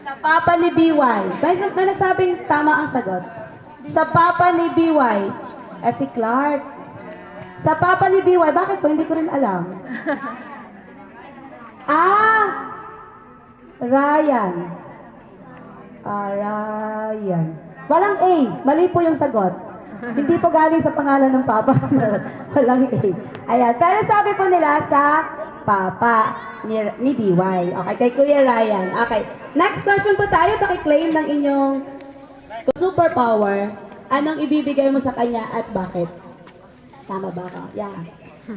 Sa papa ni BY. May nagsabing tama ang sagot. Sa papa ni BY. Si Clark. Sa papa ni BY, bakit po? Hindi ko rin alam. Ryan. Ryan. Walang A. Mali po yung sagot. Hindi po galing sa pangalan ng papa. Walang A. Ayan. Pero sabi po nila sa papa ni BY. Okay, kay Kuya Ryan. Okay. Next question po tayo. Pakiklaim ng inyong superpower. Anong ibibigay mo sa kanya at bakit? Tama ba ako? Yeah.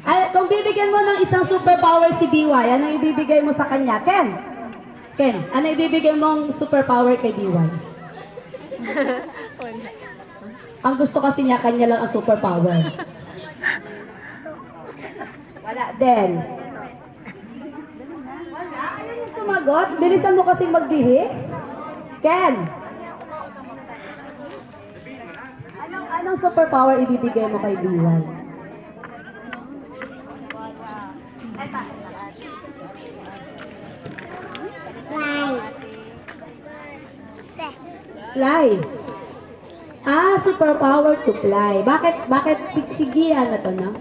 Ay, kung bibigyan mo ng isang superpower si BY, anong ibibigay mo sa kanya? Ken? Ken, ano ibibigay mong superpower kay BY? Ang gusto kasi niya, kanya lang ang superpower. Wala din. Wala? Ano yung sumagot? Bilisan mo kasing magbihis? Ken? Anong superpower ibibigay mo kay BY? Fly. Superpower to fly. Bakit si Gian na to, no?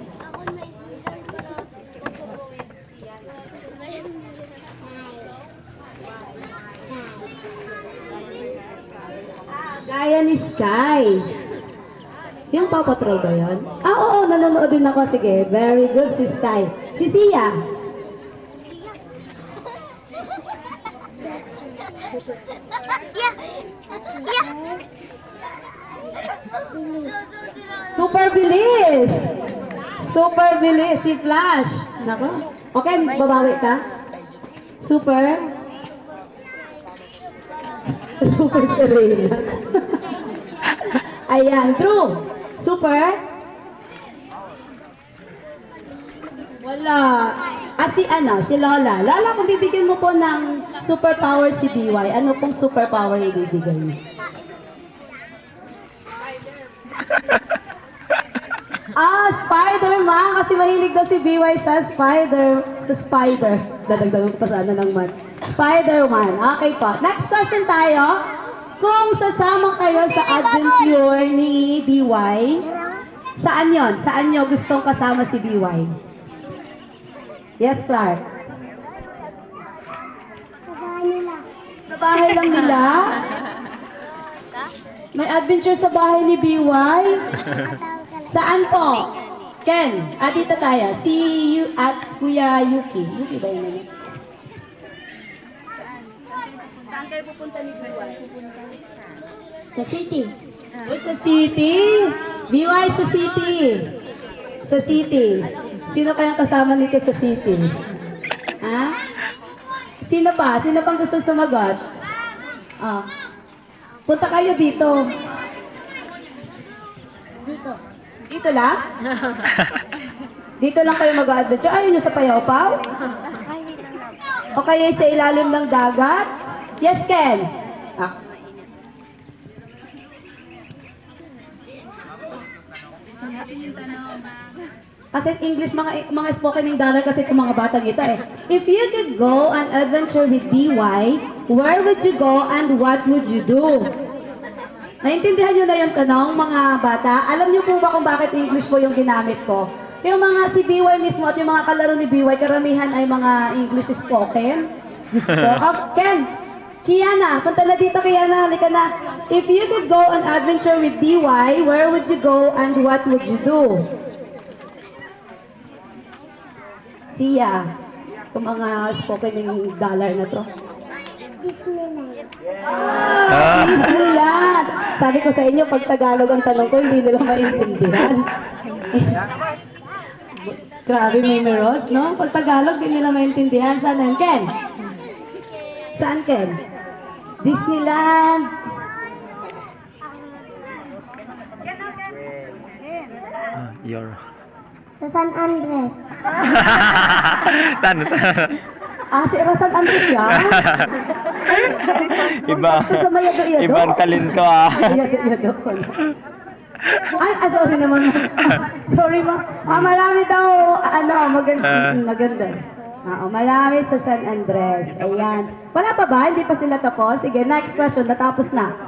Gaya ni Sky. Yung Paw Patrol ba yun? Oo, nanonood din ako. Sige, very good si Sky. Si Sia. Super bilis! Super bilis si Flash. Nako. Okay, babawi ka? Super? Super Serena. Ayan, true. Super? Wala. Si Lola. Lola, kung bibigyan mo po ng superpower si BY, ano pong superpower ibibigay mo? Spider-Man! Kasi mahilig daw si BY sa spider. Dadagdagan ko pa sana ng man. Spider-Man. Okay po. Next question tayo. Kung sasama kayo sa adventure ni BY, saan yon? Saan nyo gustong kasama si BY? Yes, Clark? Sa bahay nila. Sa bahay lang nila? May adventure sa bahay ni BY? Saan po? Ken, dito tayo. At Kuya Yuki. Yuki ba yun naman? Saan kayo pupunta ni BY? Sa city. Sa city? BY sa city. Sa city. Sino kayang kasama nito sa city? Ha? Sino pa? Sino pang gusto sumagot? Punta kayo dito. Dito. Dito lang? Dito lang kayo mag-adventure. Ayaw nyo sa Payaw-Paw? O kaya sa ilalim ng dagat? Yes, Ken? Kasi English, mga spoken in dollar kasi itong mga batang ito eh. If you could go on adventure with BY, where would you go and what would you do? Naintindihan nyo na yung tanong, mga bata? Alam nyo po ba kung bakit English po yung ginamit ko? Yung mga si BY mismo at yung mga kalaro ni BY, karamihan ay mga English spoken. Ken, Kiana, punta na dito, Kiana, halika na. If you could go on adventure with BY, where would you go and what would you do? Sia, yung mga spoken in dollar na to. Disneyland. Disneyland! Sabi ko sa inyo, pag Tagalog ang tanong ko, hindi nila maintindihan. Grabe, Memeros, no? Pag Tagalog, hindi nila maintindihan. Saan yan, Ken? Saan, Ken? Disneyland! Sa San Andres. Tan. Si San Andres yan? Sa Mayado-Iyado. Ibang talento ah. Iyado-Iyado ko. Sorry naman. Sorry ma. Marami daw, maganda. Oo, marami sa San Andres. Ayan. Wala pa ba? Hindi pa sila tapos? Sige, next question. Natapos na.